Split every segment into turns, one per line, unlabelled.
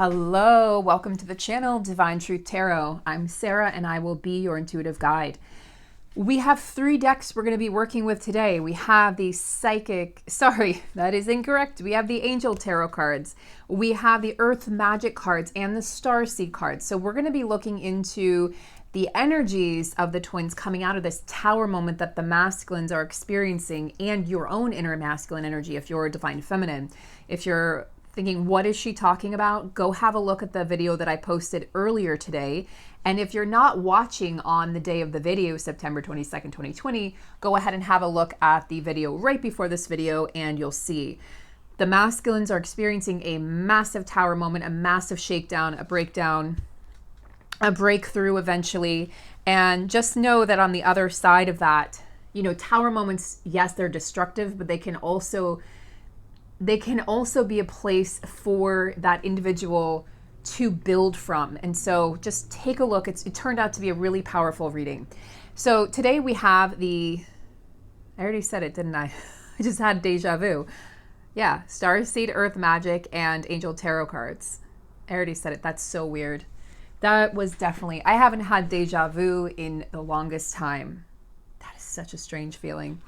Hello, welcome to the channel Divine Truth Tarot. I'm Sarah and I will be your intuitive guide. We have 3 decks we're going to be working with today. We have the that is incorrect. We have the Angel Tarot cards. We have the Earth Magic cards and the Starseed cards. So we're going to be looking into the energies of the twins coming out of this tower moment that the masculines are experiencing, and your own inner masculine energy if you're a divine feminine. If you're thinking, what is she talking about? Go have a look at the video that I posted earlier today. And if you're not watching on the day of the video, September 22nd, 2020, go ahead and have a look at the video right before this video and you'll see. The masculines are experiencing a massive tower moment, a massive shakedown, a breakdown, a breakthrough eventually. And just know that on the other side of that, tower moments, yes, they're destructive, but they can also be a place for that individual to build from. And so just take a look. It turned out to be a really powerful reading. So today we have I already said it, didn't I? I just had deja vu. Yeah, Starseed, Earth Magic, and Angel Tarot cards. I already said it. That's so weird. That was definitely, I haven't had deja vu in the longest time. That is such a strange feeling.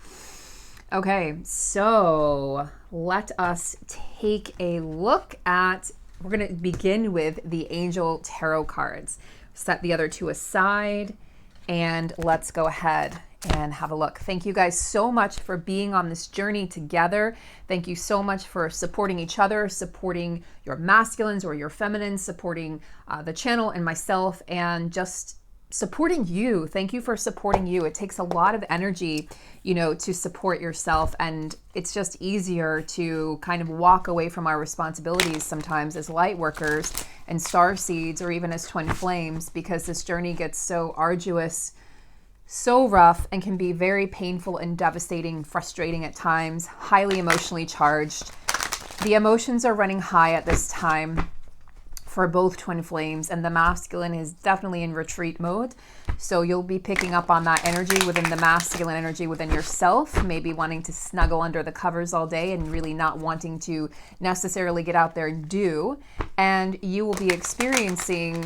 Okay, so let us take a look at, we're going to begin with the Angel Tarot cards. Set the other 2 aside and let's go ahead and have a look. Thank you guys so much for being on this journey together. Thank you so much for supporting each other, supporting your masculines or your feminines, supporting the channel and myself, and just supporting you. Thank you for supporting you. It takes a lot of energy, to support yourself, and it's just easier to kind of walk away from our responsibilities sometimes as light workers and star seeds, or even as twin flames, because this journey gets so arduous, so rough, and can be very painful and devastating, frustrating at times, highly emotionally charged. The emotions are running high at this time for both twin flames, and the masculine is definitely in retreat mode. So you'll be picking up on that energy within the masculine energy within yourself, maybe wanting to snuggle under the covers all day and really not wanting to necessarily get out there and do. And you will be experiencing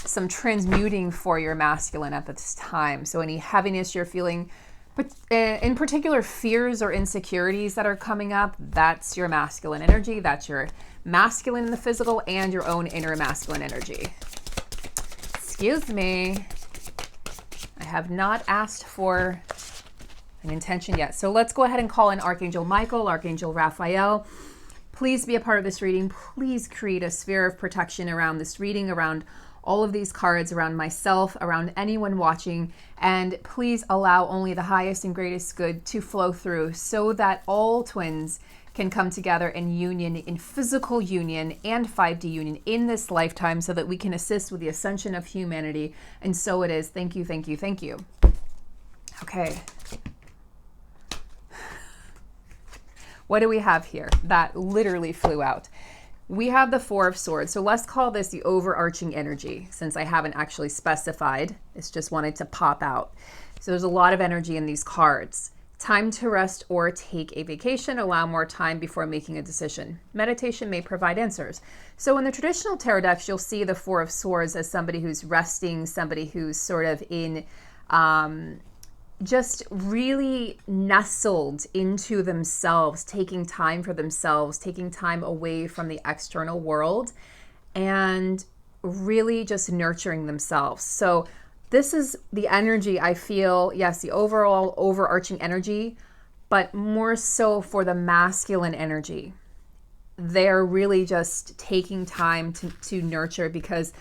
some transmuting for your masculine at this time. So any heaviness you're feeling, but in particular fears or insecurities that are coming up, that's your masculine energy. That's your masculine in the physical and your own inner masculine energy. Excuse me. I have not asked for an intention yet. So let's go ahead and call in Archangel Michael, Archangel Raphael. Please be a part of this reading. Please create a sphere of protection around this reading, around all of these cards, around myself, around anyone watching, and please allow only the highest and greatest good to flow through so that all twins can come together in union, in physical union and 5D union in this lifetime, so that we can assist with the ascension of humanity. And so it is. Thank you, thank you, thank you. Okay. What do we have here? That literally flew out. We have the 4 of Swords. So let's call this the overarching energy, since I haven't actually specified. It's just wanted to pop out. So there's a lot of energy in these cards. Time to rest or take a vacation. Allow more time before making a decision. Meditation may provide answers. So in the traditional tarot decks, you'll see the 4 of Swords as somebody who's resting, somebody who's sort of in just really nestled into themselves, taking time for themselves, taking time away from the external world, and really just nurturing themselves. So this is the energy I feel, yes, the overall overarching energy, but more so for the masculine energy. They're really just taking time to nurture, because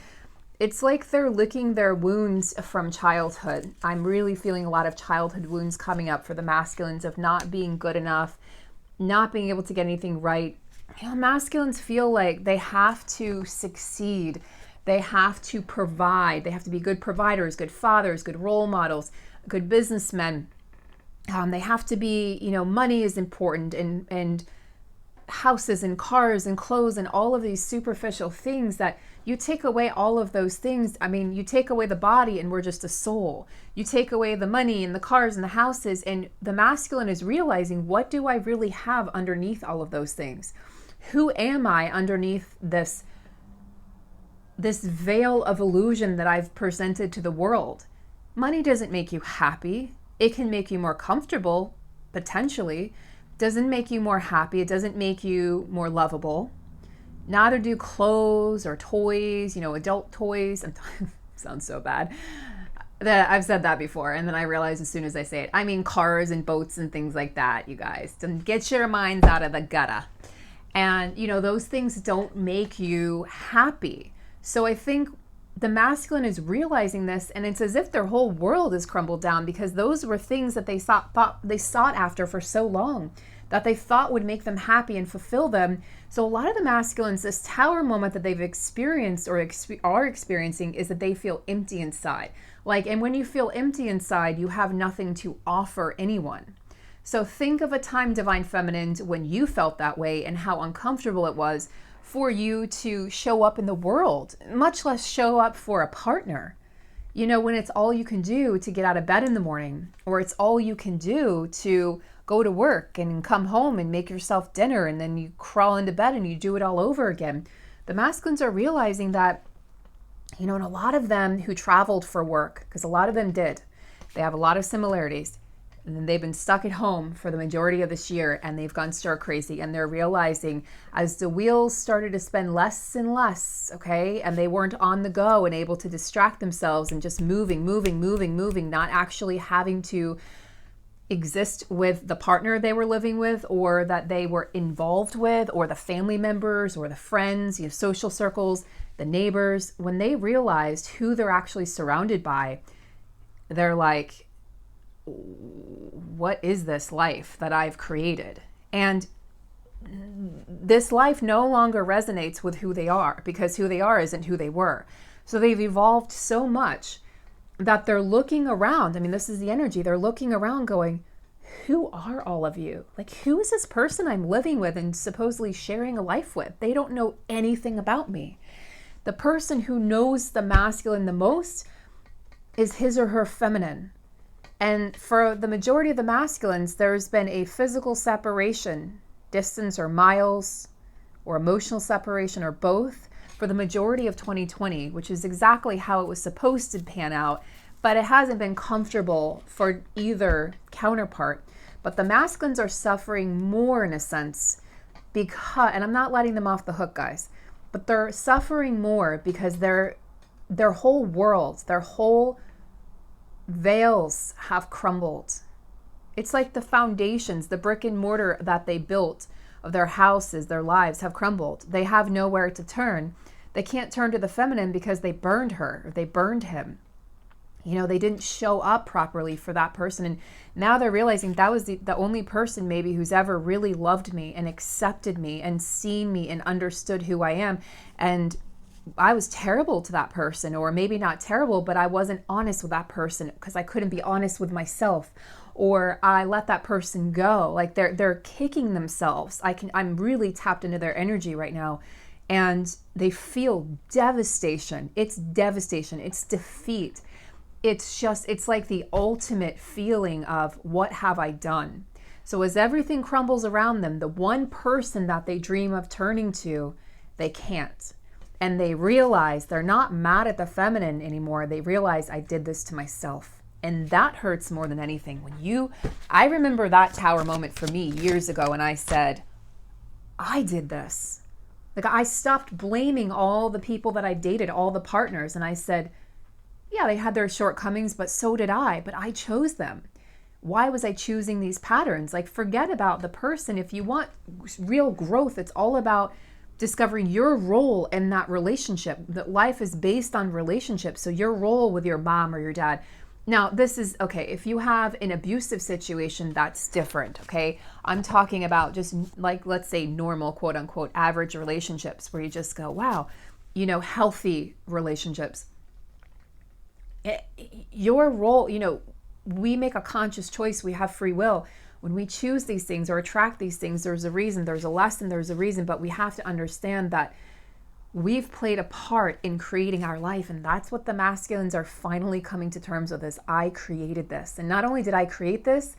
it's like they're licking their wounds from childhood. I'm really feeling a lot of childhood wounds coming up for the masculines of not being good enough, not being able to get anything right. Masculines feel like they have to succeed. They have to provide. They have to be good providers, good fathers, good role models, good businessmen. They have to be, money is important, and houses and cars and clothes and all of these superficial things that you take away all of those things. I mean, you take away the body and we're just a soul. You take away the money and the cars and the houses, and the masculine is realizing, what do I really have underneath all of those things? Who am I underneath this veil of illusion that I've presented to the world? Money doesn't make you happy. It can make you more comfortable, potentially. Doesn't make you more happy. It doesn't make you more lovable. Neither do clothes or toys, adult toys. Sounds so bad. I've said that before, and then I realize as soon as I say it, I mean cars and boats and things like that, you guys. Get your minds out of the gutter. And, those things don't make you happy. So I think the masculine is realizing this, and it's as if their whole world is crumbled down because those were things that they thought they sought after for so long, that they thought would make them happy and fulfill them. So a lot of the masculines, this tower moment that they've experienced or are experiencing is that they feel empty inside. And when you feel empty inside, you have nothing to offer anyone. So think of a time, Divine Feminine, when you felt that way and how uncomfortable it was for you to show up in the world, much less show up for a partner. When it's all you can do to get out of bed in the morning, or it's all you can do to go to work and come home and make yourself dinner, and then you crawl into bed and you do it all over again. The masculines are realizing that, and a lot of them who traveled for work, because a lot of them did, they have a lot of similarities. And then they've been stuck at home for the majority of this year, and they've gone stir crazy, and they're realizing as the wheels started to spin less and less, okay, and they weren't on the go and able to distract themselves and just moving, not actually having to exist with the partner they were living with or that they were involved with, or the family members or the friends, social circles, the neighbors. When they realized who they're actually surrounded by, they're like, what is this life that I've created? And this life no longer resonates with who they are, because who they are isn't who they were. So they've evolved so much that they're looking around. This is the energy. They're looking around going, who are all of you? Who is this person I'm living with and supposedly sharing a life with? They don't know anything about me. The person who knows the masculine the most is his or her feminine. And for the majority of the masculines, there's been a physical separation, distance or miles, or emotional separation, or both, for the majority of 2020, which is exactly how it was supposed to pan out, but it hasn't been comfortable for either counterpart. But the masculines are suffering more in a sense because, and I'm not letting them off the hook, guys, but they're suffering more because their whole worlds, their whole veils have crumbled. It's like the foundations, the brick and mortar that they built of their houses, their lives have crumbled. They have nowhere to turn. They can't turn to the feminine because they burned her, or they burned him. They didn't show up properly for that person. And now they're realizing that was the only person maybe who's ever really loved me and accepted me and seen me and understood who I am. And I was terrible to that person, or maybe not terrible, but I wasn't honest with that person because I couldn't be honest with myself, or I let that person go. They're kicking themselves. I'm really tapped into their energy right now, and they feel devastation. It's devastation. It's defeat. It's like the ultimate feeling of, what have I done? So as everything crumbles around them, the one person that they dream of turning to, they can't. And they realize they're not mad at the feminine anymore. They realize, I did this to myself. And that hurts more than anything. I remember that tower moment for me years ago, and I said, I did this. I stopped blaming all the people that I dated, all the partners. And I said, yeah, they had their shortcomings, but so did I. But I chose them. Why was I choosing these patterns? Forget about the person. If you want real growth, it's all about discovering your role in that relationship. That life is based on relationships. So your role with your mom or your dad. Now, this is, okay, if you have an abusive situation, that's different, okay? I'm talking about just let's say normal, quote unquote, average relationships where you just go, wow, healthy relationships. Your role, we make a conscious choice. We have free will. When we choose these things or attract these things, there's a reason, there's a lesson, there's a reason, but we have to understand that we've played a part in creating our life. And that's what the masculines are finally coming to terms with, is I created this. And not only did I create this,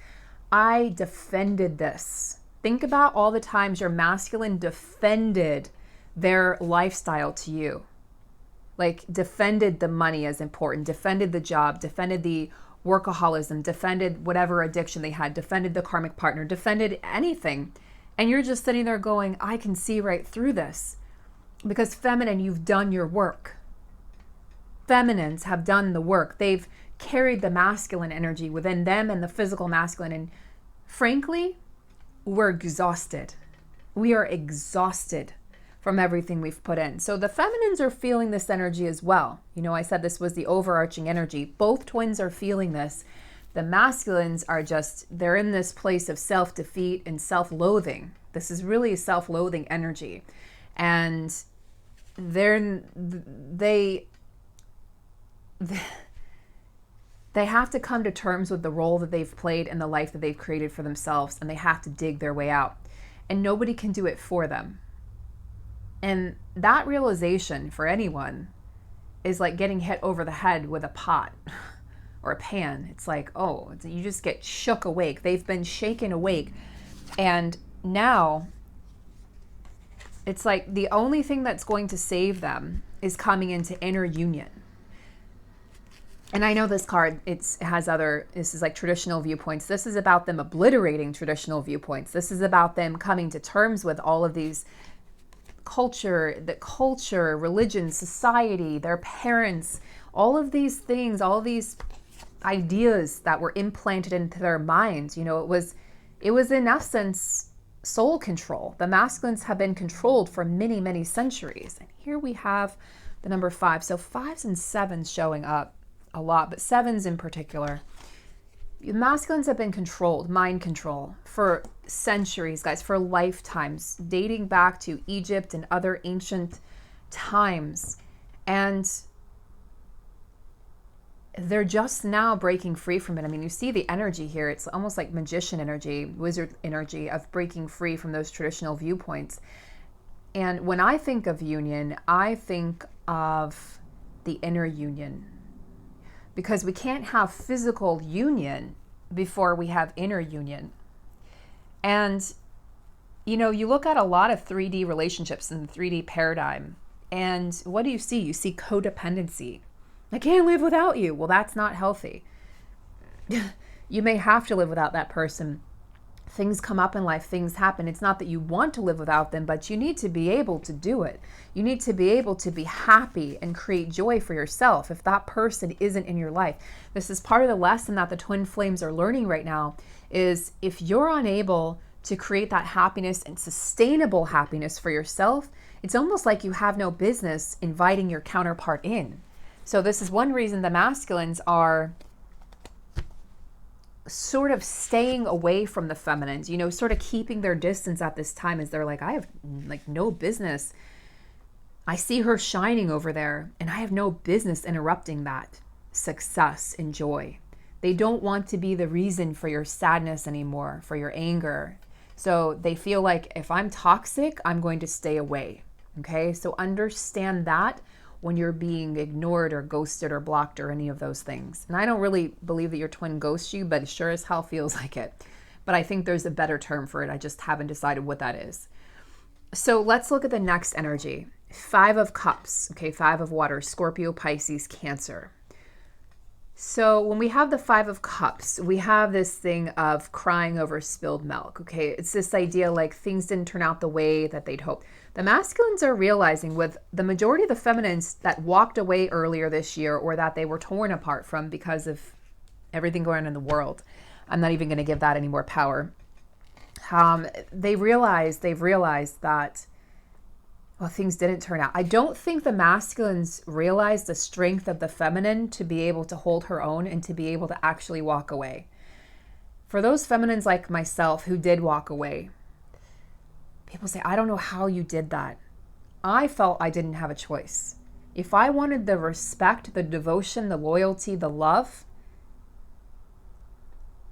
I defended this. Think about all the times your masculine defended their lifestyle to you. Like defended the money as important, defended the job, defended the workaholism, defended whatever addiction they had, defended the karmic partner, defended anything. And you're just sitting there going, I can see right through this. Because feminine, you've done your work. Feminines have done the work. They've carried the masculine energy within them and the physical masculine. And frankly, we're exhausted. We are exhausted from everything we've put in. So the feminines are feeling this energy as well. You know, I said this was the overarching energy. Both twins are feeling this. The masculines are just, they're in this place of self-defeat and self-loathing. This is really self-loathing energy. And they have to come to terms with the role that they've played in the life that they've created for themselves, and they have to dig their way out. And nobody can do it for them. And that realization for anyone is like getting hit over the head with a pot or a pan. It's like, oh, you just get shook awake. They've been shaken awake. And now it's like the only thing that's going to save them is coming into inner union. And I know this card, this is like traditional viewpoints. This is about them obliterating traditional viewpoints. This is about them coming to terms with all of these culture, religion, society, their parents, all of these things, all of these ideas that were implanted into their minds. You know, it was in essence soul control. The masculines have been controlled for many, many centuries. And here we have the number 5. So 5s and 7s showing up a lot, but 7s in particular. The masculines have been controlled, mind control, for centuries, guys, for lifetimes, dating back to Egypt and other ancient times. And they're just now breaking free from it. I mean, you see the energy here. It's almost like magician energy, wizard energy of breaking free from those traditional viewpoints. And when I think of union, I think of the inner union. Because we can't have physical union before we have inner union. And, you know, you look at a lot of 3D relationships in the 3D paradigm, and what do you see? You see codependency. I can't live without you. Well, that's not healthy. You may have to live without that person. Things come up in life, things happen. It's not that you want to live without them, but you need to be able to do it. You need to be able to be happy and create joy for yourself if that person isn't in your life. This is part of the lesson that the twin flames are learning right now, is if you're unable to create that happiness and sustainable happiness for yourself, it's almost like you have no business inviting your counterpart in. So this is one reason the masculines are sort of staying away from the feminines, you know, sort of keeping their distance at this time, as they're like, I have like no business. I see her shining over there and I have no business interrupting that success and joy. They don't want to be the reason for your sadness anymore, for your anger. So they feel like if I'm toxic, I'm going to stay away. Okay. So understand that when you're being ignored or ghosted or blocked or any of those things. And I don't really believe that your twin ghosts you, but it sure as hell feels like it. But I think there's a better term for it. I just haven't decided what that is. So let's look at the next energy. 5 of Cups, okay, 5 of Water, Scorpio, Pisces, Cancer. So when we have the 5 of Cups, we have this thing of crying over spilled milk, okay? It's this idea like things didn't turn out the way that they'd hoped. The masculines are realizing with the majority of the feminines that walked away earlier this year or that they were torn apart from because of everything going on in the world. I'm not even going to give that any more power. They've realized that, well, things didn't turn out. I don't think the masculines realized the strength of the feminine to be able to hold her own and to be able to actually walk away. For those feminines like myself who did walk away, people say, I don't know how you did that. I felt I didn't have a choice. If I wanted the respect, the devotion, the loyalty, the love,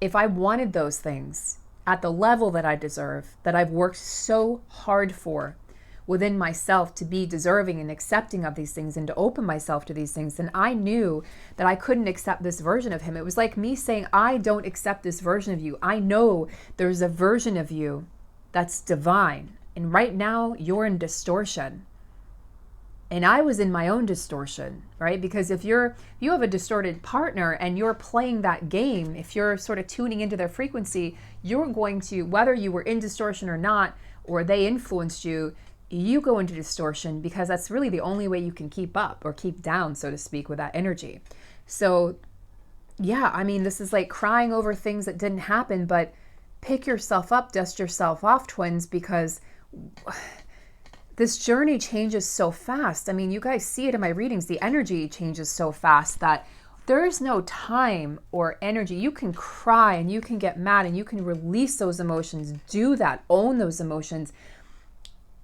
if I wanted those things at the level that I deserve, that I've worked so hard for within myself to be deserving and accepting of these things and to open myself to these things, then I knew that I couldn't accept this version of him. It was like me saying, I don't accept this version of you. I know there's a version of you that's divine. And right now you're in distortion. And I was in my own distortion, right? Because if you have a distorted partner and you're playing that game, if you're sort of tuning into their frequency, you're going to, whether you were in distortion or not, or they influenced you, you go into distortion, because that's really the only way you can keep up or keep down, so to speak, with that energy. So yeah, I mean, this is like crying over things that didn't happen, but pick yourself up, dust yourself off, twins, because this journey changes so fast. I mean, you guys see it in my readings. The energy changes so fast that there's no time or energy. You can cry and you can get mad and you can release those emotions. Do that. Own those emotions.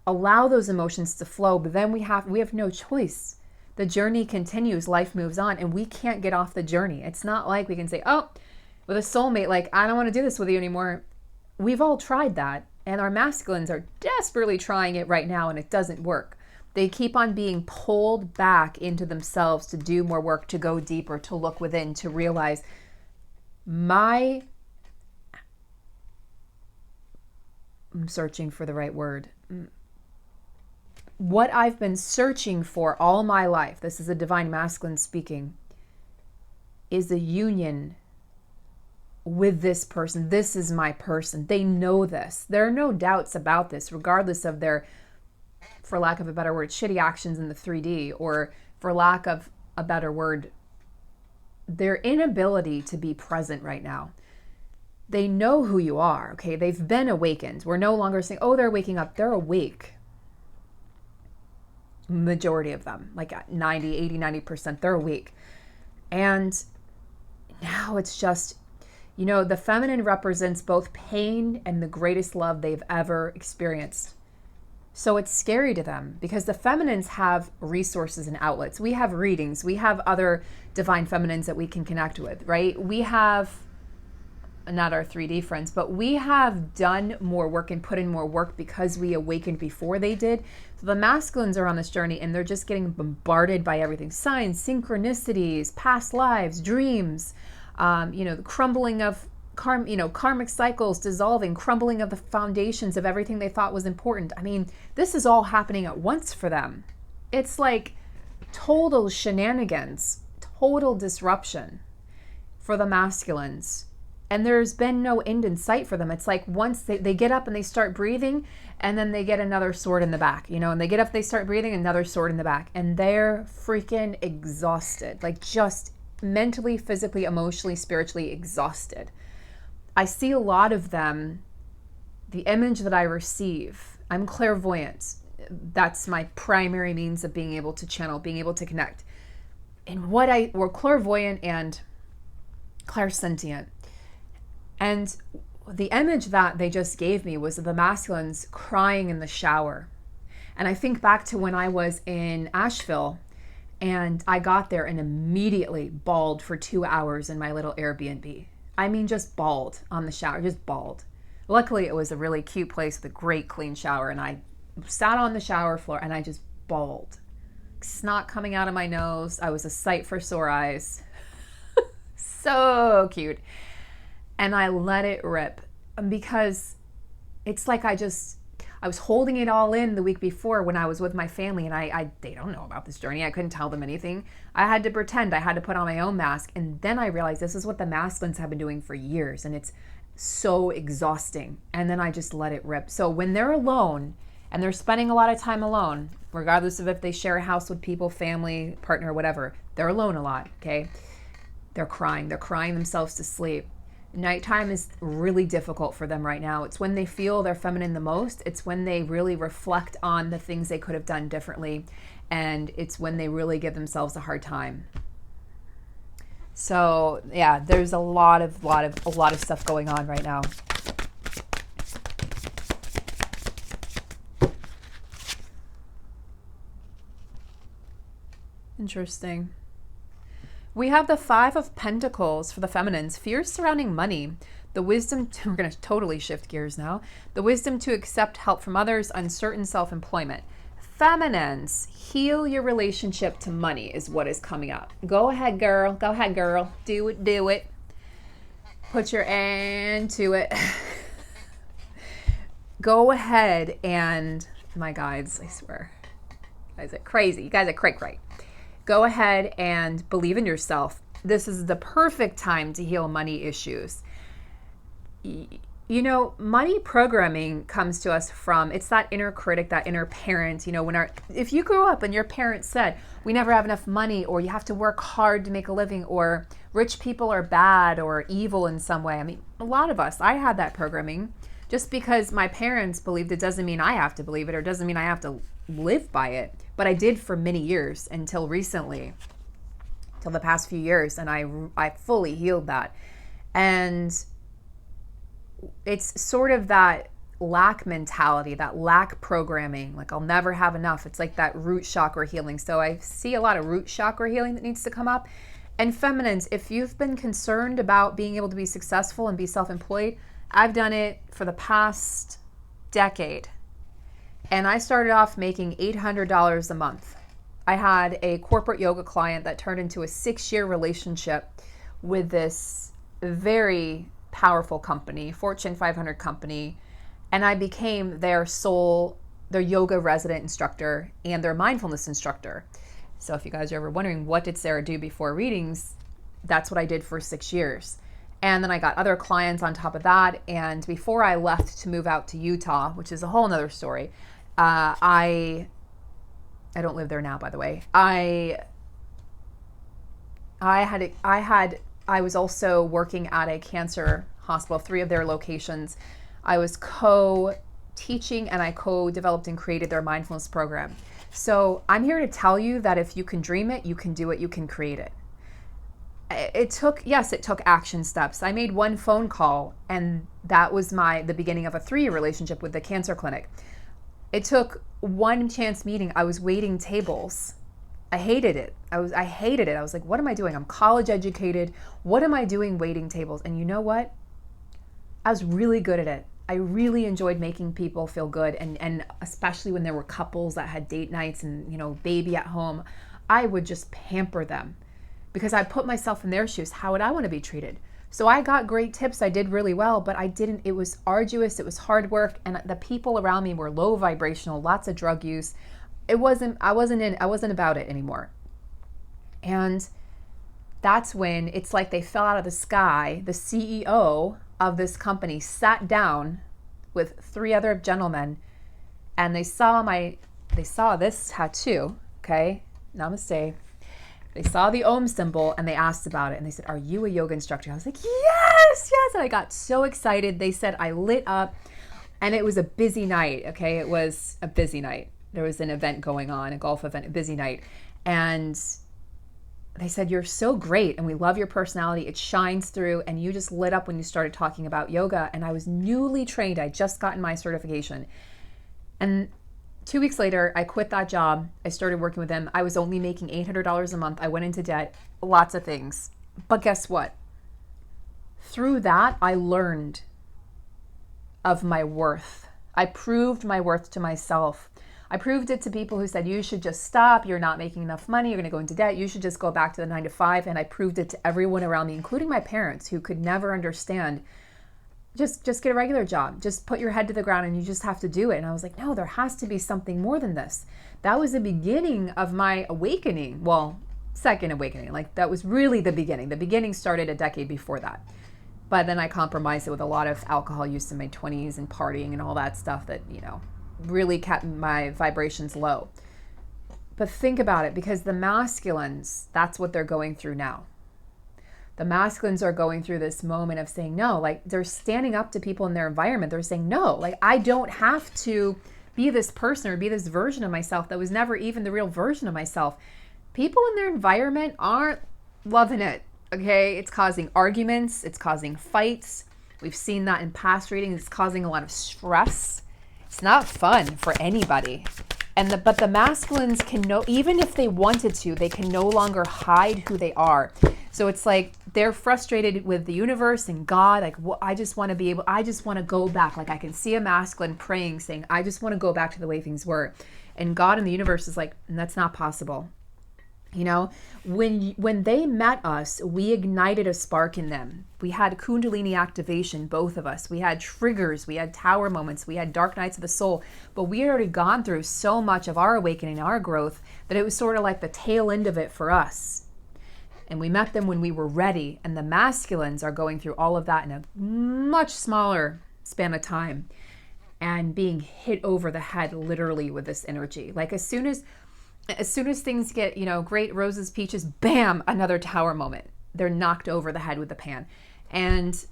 Allow those emotions to flow. But then we have no choice. The journey continues. Life moves on, and we can't get off the journey. It's not like we can say, oh, with a soulmate, like, I don't want to do this with you anymore. We've all tried that. And our masculines are desperately trying it right now, and it doesn't work. They keep on being pulled back into themselves to do more work, to go deeper, to look within, to realize I'm searching for the right word. What I've been searching for all my life, this is a divine masculine speaking, is a union with this person. This is my person. They know this. There are no doubts about this, regardless of their, for lack of a better word, shitty actions in the 3D, or for lack of a better word, their inability to be present right now. They know who you are, okay? They've been awakened. We're no longer saying, oh, they're waking up. They're awake. Majority of them, like 90%, they're awake. And now it's just, you know, the feminine represents both pain and the greatest love they've ever experienced. So it's scary to them, because the feminines have resources and outlets. We have readings. We have other divine feminines that we can connect with, right? We have, not our 3D friends, but we have done more work and put in more work because we awakened before they did. So the masculines are on this journey, and they're just getting bombarded by everything. Signs, synchronicities, past lives, dreams, the crumbling of karmic cycles dissolving, crumbling of the foundations of everything they thought was important. I mean, this is all happening at once for them. It's like total shenanigans, total disruption for the masculines. And there's been no end in sight for them. It's like once they get up and they start breathing, and then they get another sword in the back, and they get up, they start breathing, another sword in the back, and they're freaking exhausted, like just mentally, physically, emotionally, spiritually exhausted. I see a lot of them, the image that I receive, I'm clairvoyant. That's my primary means of being able to channel, being able to connect. And we're clairvoyant and clairsentient. And the image that they just gave me was of the masculines crying in the shower. And I think back to when I was in Asheville, and I got there and immediately bawled for 2 hours in my little Airbnb. I mean, just bawled on the shower, just bawled. Luckily, it was a really cute place with a great clean shower, and I sat on the shower floor and I just bawled. Snot coming out of my nose. I was a sight for sore eyes. So cute. And I let it rip, because it's like I was holding it all in the week before when I was with my family, and they don't know about this journey. I couldn't tell them anything. I had to pretend. I had to put on my own mask. And then I realized this is what the masculines have been doing for years, and it's so exhausting. And then I just let it rip. So when they're alone and they're spending a lot of time alone, regardless of if they share a house with people, family, partner, whatever, they're alone a lot, okay? They're crying themselves to sleep. Nighttime is really difficult for them right now. It's when they feel they're feminine the most. It's when they really reflect on the things they could have done differently. And it's when they really give themselves a hard time. So yeah, there's a lot of stuff going on right now. Interesting. We have the 5 of Pentacles for the feminines. Fears surrounding money. The wisdom, we're going to totally shift gears now. The wisdom to accept help from others. Uncertain self-employment. Feminines, heal your relationship to money is what is coming up. Go ahead, girl. Go ahead, girl. Do it. Put your end to it. go ahead and, my guides, I swear, you guys are crazy. You guys are cray-cray. Go ahead and believe in yourself. This is the perfect time to heal money issues. You know, money programming comes to us from, it's that inner critic, that inner parent. You know, if you grew up and your parents said, we never have enough money, or you have to work hard to make a living, or rich people are bad or evil in some way. I mean, a lot of us, I had that programming. Just because my parents believed it doesn't mean I have to believe it, or doesn't mean I have to live by it. But I did for many years, until recently, till the past few years, and I fully healed that. And it's sort of that lack mentality, that lack programming, like I'll never have enough. It's like that root chakra healing. So I see a lot of root chakra healing that needs to come up. And feminines, if you've been concerned about being able to be successful and be self-employed, I've done it for the past decade. And I started off making $800 a month. I had a corporate yoga client that turned into a 6-year relationship with this very powerful company, Fortune 500 company, and I became their yoga resident instructor and their mindfulness instructor. So if you guys are ever wondering, what did Sarah do before readings? That's what I did for 6 years. And then I got other clients on top of that. And before I left to move out to Utah, which is a whole nother story, I don't live there now, by the way. I was also working at a cancer hospital, 3 of their locations. I was co-teaching and I co-developed and created their mindfulness program. So I'm here to tell you that if you can dream it, you can do it, you can create it. It took action steps. I made 1 phone call, and that was the beginning of a 3-year relationship with the cancer clinic. It took 1 chance meeting. I was waiting tables. I hated it. I hated it. I was like, what am I doing? I'm college educated. What am I doing waiting tables? And you know what? I was really good at it. I really enjoyed making people feel good. And especially when there were couples that had date nights and, you know, baby at home, I would just pamper them because I put myself in their shoes. How would I want to be treated? So I got great tips. I did really well, but it was arduous. It was hard work. And the people around me were low vibrational, lots of drug use. I wasn't about it anymore. And that's when it's like they fell out of the sky. The CEO of this company sat down with 3 other gentlemen, and they saw this tattoo, okay? Namaste. They saw the Om symbol and they asked about it, and they said, "Are you a yoga instructor?" I was like, yes. And I got so excited. They said I lit up, and it was a busy night, okay? It was a busy night. There was an event going on, a golf event, a busy night. And they said, "You're so great, and we love your personality. It shines through, and you just lit up when you started talking about yoga." And I was newly trained. I just gotten my certification. And 2 weeks later, I quit that job. I started working with them. I was only making $800 a month. I went into debt, lots of things. But guess what? Through that, I learned of my worth. I proved my worth to myself. I proved it to people who said, you should just stop. You're not making enough money. You're going to go into debt. You should just go back to the 9 to 5. And I proved it to everyone around me, including my parents, who could never understand. Just get a regular job. Just put your head to the ground and you just have to do it. And I was like, no, there has to be something more than this. That was the beginning of my awakening. Well, second awakening. Like that was really the beginning. The beginning started a decade before that. But then I compromised it with a lot of alcohol use in my 20s and partying and all that stuff that, you know, really kept my vibrations low. But think about it, because the masculines, that's what they're going through now. The masculines are going through this moment of saying no, like they're standing up to people in their environment. They're saying, no, like I don't have to be this person or be this version of myself that was never even the real version of myself. People in their environment aren't loving it, okay? It's causing arguments. It's causing fights. We've seen that in past readings. It's causing a lot of stress. It's not fun for anybody. But the masculines even if they wanted to, they can no longer hide who they are. So it's like they're frustrated with the universe and God. Like, well, I just want to go back. Like I can see a masculine praying, saying, I just want to go back to the way things were. And God and the universe is like, that's not possible. You know, when they met us, we ignited a spark in them. We had Kundalini activation, both of us. We had triggers, we had tower moments, we had dark nights of the soul. But we had already gone through so much of our awakening, our growth, that it was sort of like the tail end of it for us. And we met them when we were ready. And the masculines are going through all of that in a much smaller span of time and being hit over the head literally with this energy. Like as soon as things get, great, roses, peaches, bam, another tower moment. They're knocked over the head with the pan. And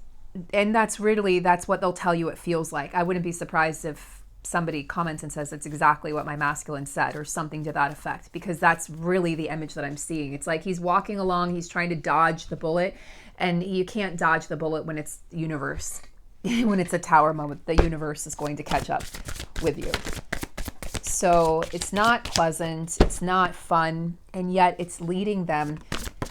that's what they'll tell you it feels like. I wouldn't be surprised if somebody comments and says that's exactly what my masculine said or something to that effect, because that's really the image that I'm seeing. It's like he's walking along, he's trying to dodge the bullet, and you can't dodge the bullet when it's universe. When it's a tower moment, the universe is going to catch up with you. So it's not pleasant, it's not fun, and yet it's leading them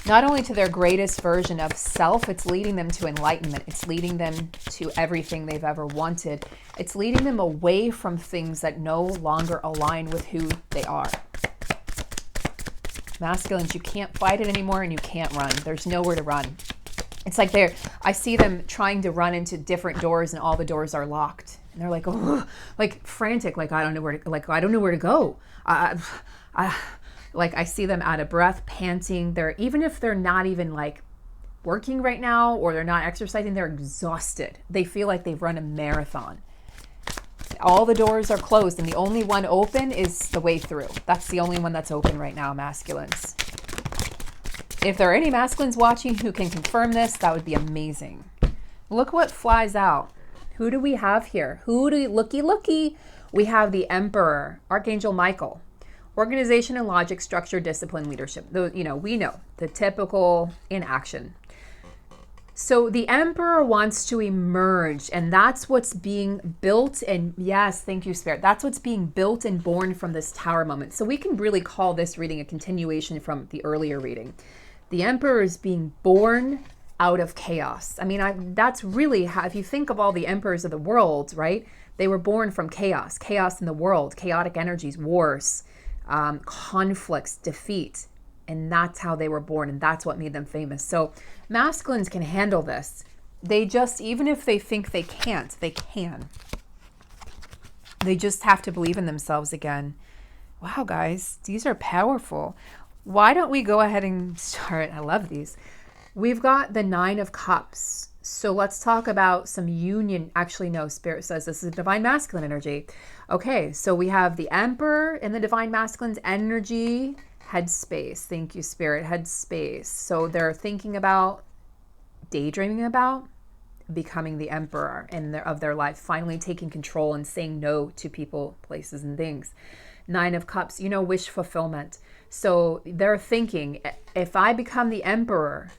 not only to their greatest version of self, it's leading them to enlightenment. It's leading them to everything they've ever wanted. It's leading them away from things that no longer align with who they are. Masculines, you can't fight it anymore and you can't run. There's nowhere to run. It's like I see them trying to run into different doors and all the doors are locked. And they're like, oh, like frantic, like I don't know where to go. Like I see them out of breath, panting. Even if they're not even like working right now or they're not exercising, they're exhausted. They feel like they've run a marathon. All the doors are closed and the only one open is the way through. That's the only one that's open right now, masculines. If there are any masculines watching who can confirm this, that would be amazing. Look what flies out. Who do we have here? Looky. We have the Emperor, Archangel Michael. Organization and logic, structure, discipline, leadership. We know the typical in action. So the Emperor wants to emerge, and that's what's being built. And yes, thank you, Spirit. That's what's being built and born from this tower moment. So we can really call this reading a continuation from the earlier reading. The Emperor is being born out of chaos. I mean, that's really how, if you think of all the emperors of the world, right? They were born from chaos in the world, chaotic energies, wars, conflicts, defeat. And that's how they were born. And that's what made them famous. So masculines can handle this. They just, even if they think they can't, they can. They just have to believe in themselves again. Wow, guys, these are powerful. Why don't we go ahead and start? I love these. We've got the 9 of Cups. So let's talk about some union. Actually, no, Spirit says this is a divine masculine energy. Okay, so we have the Emperor in the divine masculine's energy, headspace. Thank you, Spirit, headspace. So they're thinking about, daydreaming about becoming the Emperor of their life, finally taking control and saying no to people, places, and things. 9 of Cups, wish fulfillment. So they're thinking, if I become the Emperor,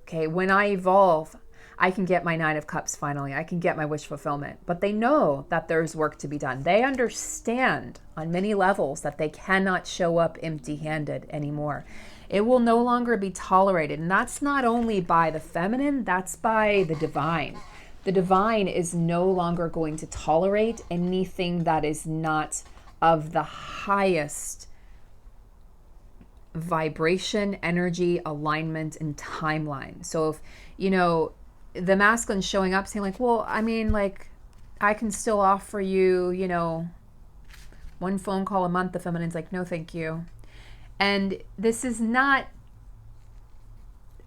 okay, when I evolve, I can get my 9 of Cups finally. I can get my wish fulfillment. But they know that there's work to be done. They understand on many levels that they cannot show up empty-handed anymore. It will no longer be tolerated. And that's not only by the feminine, that's by the divine. The divine is no longer going to tolerate anything that is not of the highest vibration, energy, alignment, and timeline. So if, the masculine showing up saying like, well, I mean, like, I can still offer you, 1 phone call a month, the feminine's like, no, thank you. And this is not,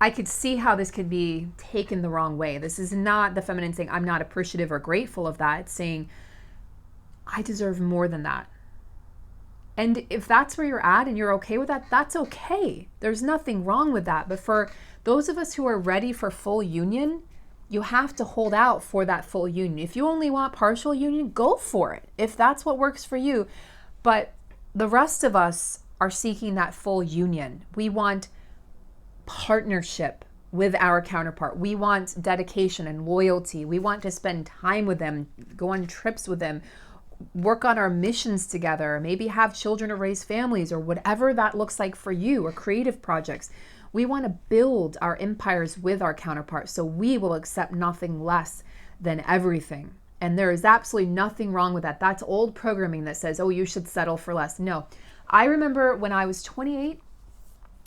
I could see how this could be taken the wrong way. This is not the feminine saying, I'm not appreciative or grateful of that. It's saying, I deserve more than that. And if that's where you're at and you're okay with that, that's okay. There's nothing wrong with that. But for those of us who are ready for full union, you have to hold out for that full union. If you only want partial union, go for it, if that's what works for you. But the rest of us are seeking that full union. We want partnership with our counterpart. We want dedication and loyalty. We want to spend time with them, go on trips with them, work on our missions together, maybe have children or raise families or whatever that looks like for you, or creative projects. We want to build our empires with our counterparts, so we will accept nothing less than everything. And there is absolutely nothing wrong with that. That's old programming that says, oh, you should settle for less. No. I remember when I was 28,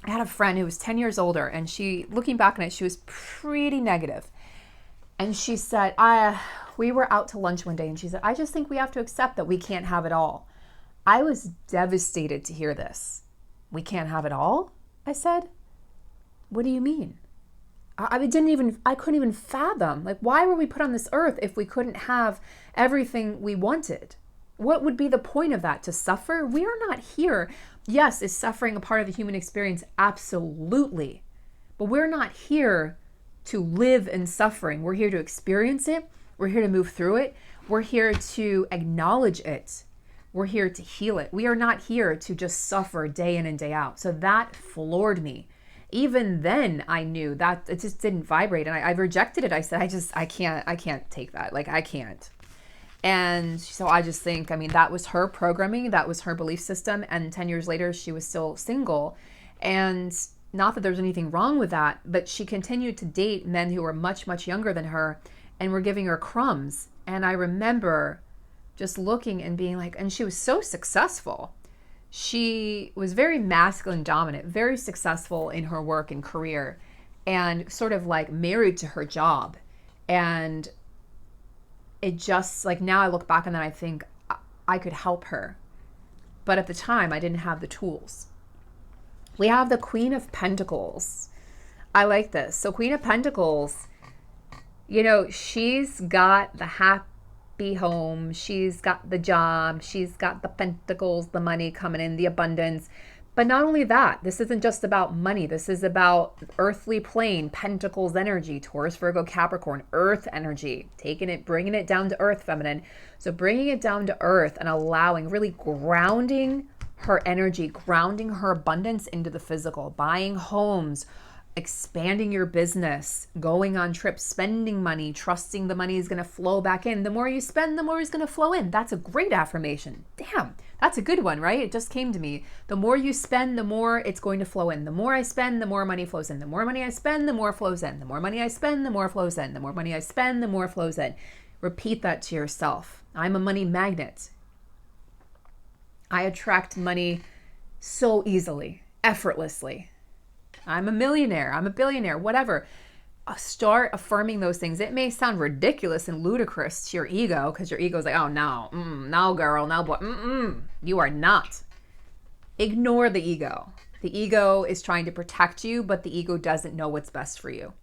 I had a friend who was 10 years older, and she, looking back on it, she was pretty negative. And she said, we were out to lunch one day, and she said, I just think we have to accept that we can't have it all. I was devastated to hear this. We can't have it all? I said, what do you mean? I couldn't even fathom, like, why were we put on this earth if we couldn't have everything we wanted? What would be the point of that? To suffer? We are not here. Yes, is suffering a part of the human experience? Absolutely. But we're not here to live in suffering. We're here to experience it. We're here to move through it. We're here to acknowledge it. We're here to heal it. We are not here to just suffer day in and day out. So that floored me. Even then I knew that it just didn't vibrate, and I rejected it. I said, I can't take that. Like, I can't. And so I just think, I mean, that was her programming. That was her belief system. And 10 years later, she was still single. And not that there's anything wrong with that, but she continued to date men who were much, much younger than her and were giving her crumbs. And I remember just looking and being like, and she was so successful. She was very masculine dominant, very successful in her work and career, and sort of like married to her job. And it just, like, now I look back on that, I think I could help her. But at the time, I didn't have the tools. We have the Queen of Pentacles. I like this. So Queen of Pentacles, you know, she's got the happy home, she's got the job, she's got the pentacles, the money coming in, the abundance. But not only that, this isn't just about money. This is about earthly plane, pentacles energy, Taurus, Virgo, Capricorn, earth energy, taking it, bringing it down to earth, feminine. So bringing it down to earth and allowing, really grounding her energy, grounding her abundance into the physical, buying homes, expanding your business, going on trips, spending money, trusting the money is going to flow back in. The more you spend, the more is going to flow in. That's a great affirmation. Damn, that's a good one, right? It just came to me. The more you spend, the more it's going to flow in. The more I spend, the more money flows in. The more money I spend, the more flows in. The more money I spend, the more flows in. The more money I spend, the more flows in. Repeat that to yourself. I'm a money magnet. I attract money so easily, effortlessly. I'm a millionaire, I'm a billionaire, whatever. Start affirming those things. It may sound ridiculous and ludicrous to your ego, because your ego is like, oh, no, no, girl, no, boy, you are not. Ignore the ego. The ego is trying to protect you, but the ego doesn't know what's best for you.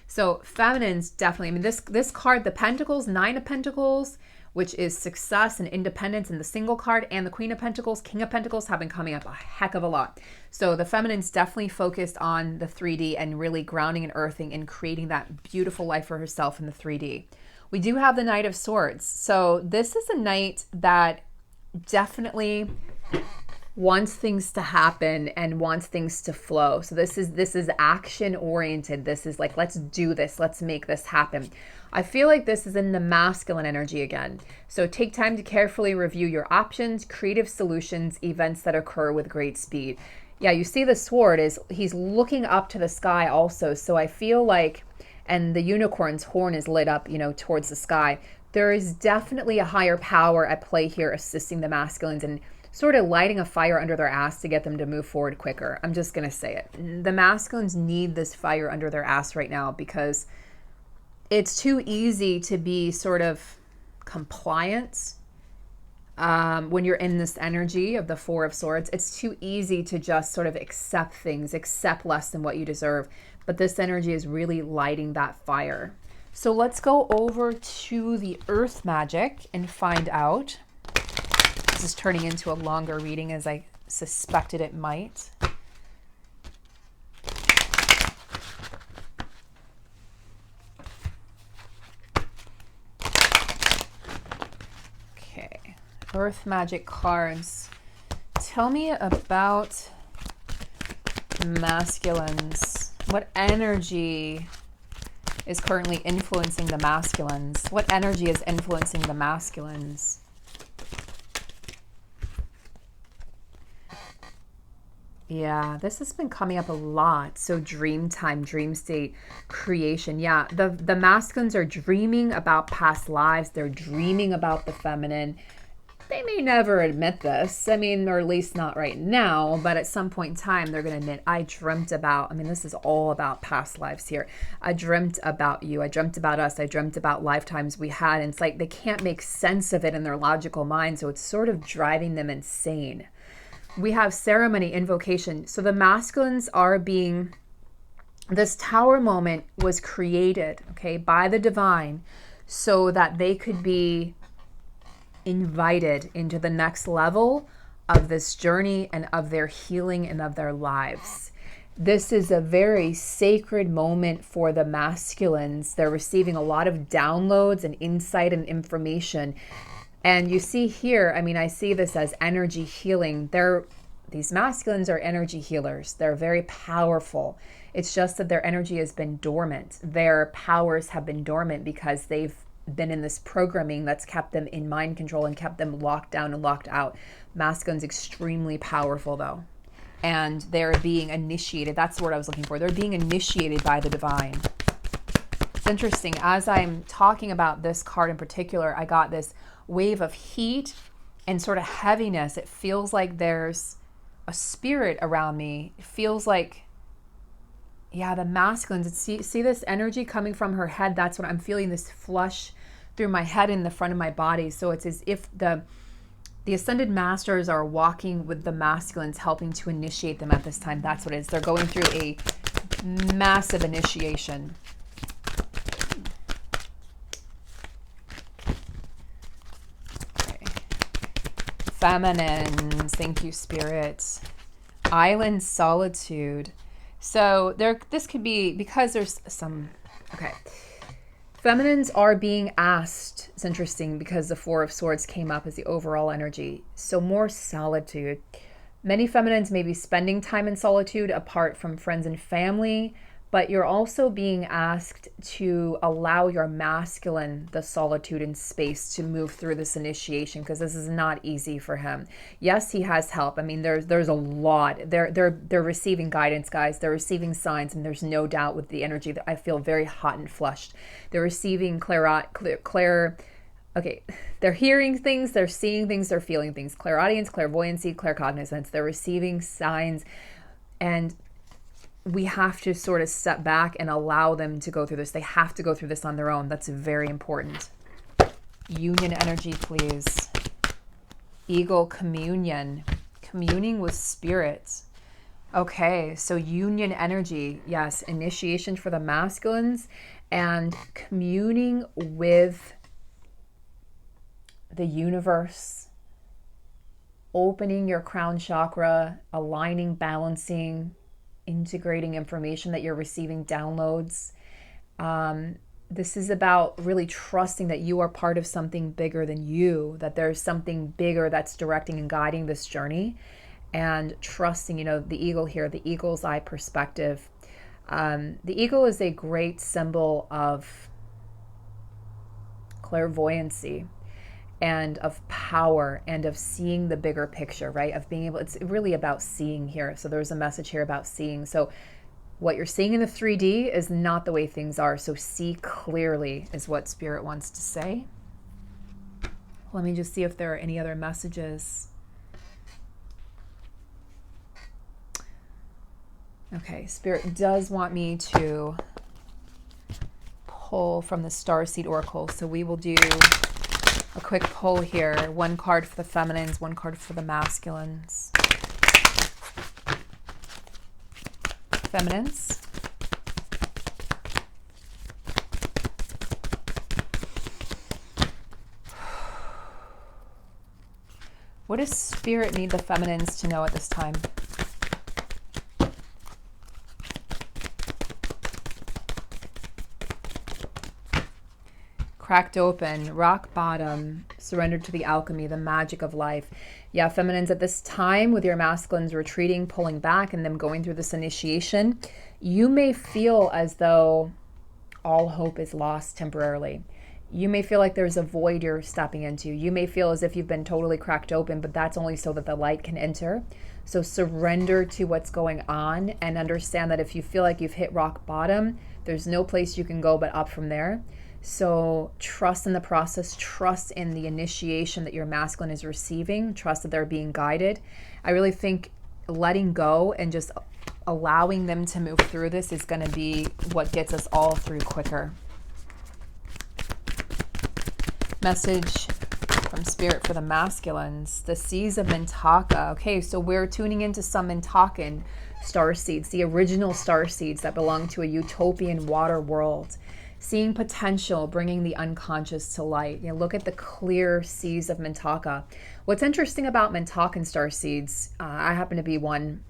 So feminines definitely, I mean, this card, the Pentacles, Nine of Pentacles, which is success and independence in the single card, and the Queen of Pentacles, King of Pentacles have been coming up a heck of a lot. So the feminines definitely focused on the 3D and really grounding and earthing and creating that beautiful life for herself in the 3D. We do have the Knight of Swords. So this is a knight that definitely wants things to happen and wants things to flow. So this is action oriented. This is like, let's do this. Let's make this happen. I feel like this is in the masculine energy again. So take time to carefully review your options, creative solutions, events that occur with great speed. Yeah, you see the sword is, he's looking up to the sky also. So I feel like, and the unicorn's horn is lit up, you know, towards the sky. There is definitely a higher power at play here assisting the masculines and sort of lighting a fire under their ass to get them to move forward quicker. I'm just going to say it. The masculines need this fire under their ass right now because it's too easy to be sort of compliant when you're in this energy of the Four of Swords. It's too easy to just sort of accept things, accept less than what you deserve. But this energy is really lighting that fire. So let's go over to the earth magic and find out. This is turning into a longer reading as I suspected it might. Okay, earth magic cards. Tell me about masculines. What energy is currently influencing the masculines? What energy is influencing the masculines? Yeah, this has been coming up a lot. So dream time, dream state, creation. Yeah, the masculines are dreaming about past lives. They're dreaming about the feminine. They may never admit this, I mean, or at least not right now, but at some point in time, they're going to admit, I dreamt about, I mean, this is all about past lives here. I dreamt about you. I dreamt about us. I dreamt about lifetimes we had. And it's like they can't make sense of it in their logical mind. So it's sort of driving them insane. We have ceremony, invocation. So the masculines are being, this tower moment was created, okay, by the divine so that they could be invited into the next level of this journey and of their healing and of their lives. This is a very sacred moment for the masculines. They're receiving a lot of downloads and insight and information. And you see here, I mean, I see this as energy healing. These masculines are energy healers. They're very powerful. It's just that their energy has been dormant. Their powers have been dormant because they've been in this programming that's kept them in mind control and kept them locked down and locked out. Masculine's extremely powerful though. And they're being initiated. That's the word I was looking for. They're being initiated by the divine. It's interesting. As I'm talking about this card in particular, I got this wave of heat and sort of heaviness. It feels like there's a spirit around me. It feels like, yeah, the masculines. See this energy coming from her head? That's what I'm feeling, this flush through my head and the front of my body. So it's as if the ascended masters are walking with the masculines, helping to initiate them at this time. That's what it is. They're going through a massive initiation. Okay. Feminines, thank you, Spirit. Island solitude. So this could be, because there's some, okay. Feminines are being asked, it's interesting because the Four of Swords came up as the overall energy. So more solitude. Many feminines may be spending time in solitude apart from friends and family, but you're also being asked to allow your masculine the solitude and space to move through this initiation, because this is not easy for him. Yes, he has help. I mean, there's a lot. They're receiving guidance, guys. They're receiving signs, and there's no doubt with the energy that I feel very hot and flushed. They're receiving okay, they're hearing things, they're seeing things, they're feeling things. Clairaudience, clairvoyancy, claircognizance. They're receiving signs, and we have to sort of step back and allow them to go through this. They have to go through this on their own. That's very important. Union energy, please. Eagle communion. Communing with spirits. Okay, so union energy. Yes, initiation for the masculines and communing with the universe. Opening your crown chakra, aligning, balancing, integrating information that you're receiving, downloads. This is about really trusting that you are part of something bigger than you, that there's something bigger that's directing and guiding this journey, and trusting, the eagle here, the eagle's eye perspective. The eagle is a great symbol of clairvoyancy and of power and of seeing the bigger picture, right? Of being able, it's really about seeing here. So there's a message here about seeing. So what you're seeing in the 3D is not the way things are. So see clearly is what Spirit wants to say. Let me just see if there are any other messages. Okay, Spirit does want me to pull from the Starseed Oracle. So we will do a quick pull here. One card for the feminines, one card for the masculines. Feminines. What does Spirit need the feminines to know at this time? Cracked open, rock bottom, surrendered to the alchemy, the magic of life. Yeah, feminines, at this time with your masculines retreating, pulling back, and them going through this initiation, you may feel as though all hope is lost temporarily. You may feel like there's a void you're stepping into. You may feel as if you've been totally cracked open, but that's only so that the light can enter. So surrender to what's going on and understand that if you feel like you've hit rock bottom, there's no place you can go but up from there. So trust in the process, trust in the initiation that your masculine is receiving, trust that they're being guided. I really think letting go and just allowing them to move through this is going to be what gets us all through quicker. Message from Spirit for the masculines, the seeds of Mintaka. Okay, so we're tuning into some Mintakan star seeds, the original star seeds that belong to a utopian water world. Seeing potential, bringing the unconscious to light. Look at the clear seeds of Mintaka. What's interesting about Mintakan star seeds, I happen to be one,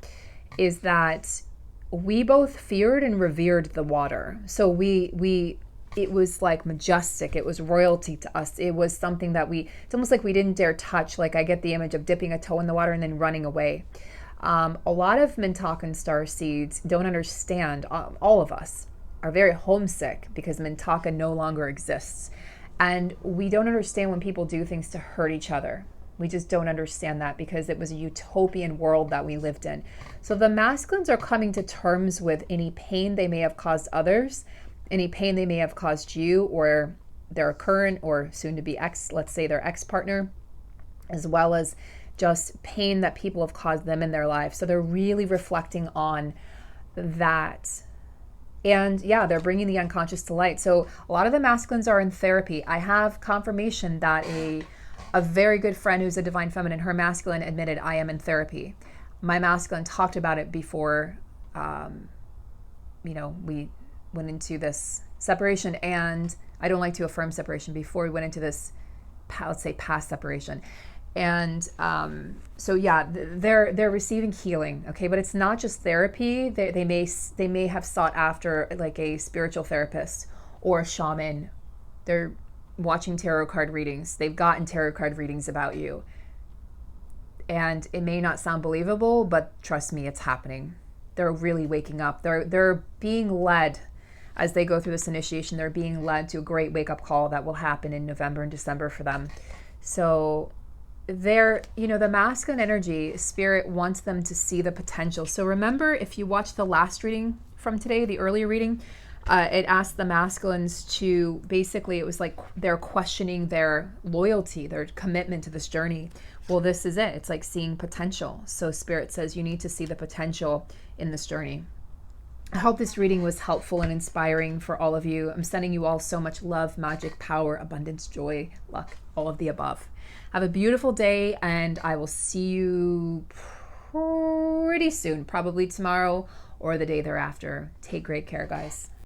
is that we both feared and revered the water. So it was like majestic. It was royalty to us. It was something that it's almost like we didn't dare touch. Like I get the image of dipping a toe in the water and then running away. A lot of Mintakan star seeds don't understand, all of us are very homesick because Mintaka no longer exists. And we don't understand when people do things to hurt each other. We just don't understand that because it was a utopian world that we lived in. So the masculines are coming to terms with any pain they may have caused others, any pain they may have caused you or their current or soon to be ex, let's say their ex-partner, as well as just pain that people have caused them in their life. So they're really reflecting on that. And yeah, they're bringing the unconscious to light. So a lot of the masculines are in therapy. I have confirmation that a very good friend who's a divine feminine, her masculine admitted, I am in therapy. My masculine talked about it before, we went into this separation, and I don't like to affirm separation, before we went into this, let's say, past separation. And so yeah, they're receiving healing, okay, but it's not just therapy. They may have sought after like a spiritual therapist or a shaman. They're watching tarot card readings. They've gotten tarot card readings about you, and it may not sound believable, but trust me, it's happening. They're really waking up. They're being led as they go through this initiation. They're being led to a great wake-up call that will happen in November and December for them. So the masculine energy, Spirit wants them to see the potential. So remember, if you watched the last reading from today, the earlier reading, it asked the masculines to, basically, it was like they're questioning their loyalty, their commitment to this journey. Well, this is it. It's like seeing potential. So Spirit says you need to see the potential in this journey. I hope this reading was helpful and inspiring for all of you. I'm sending you all so much love, magic, power, abundance, joy, luck, all of the above. Have a beautiful day, and I will see you pretty soon, probably tomorrow or the day thereafter. Take great care, guys.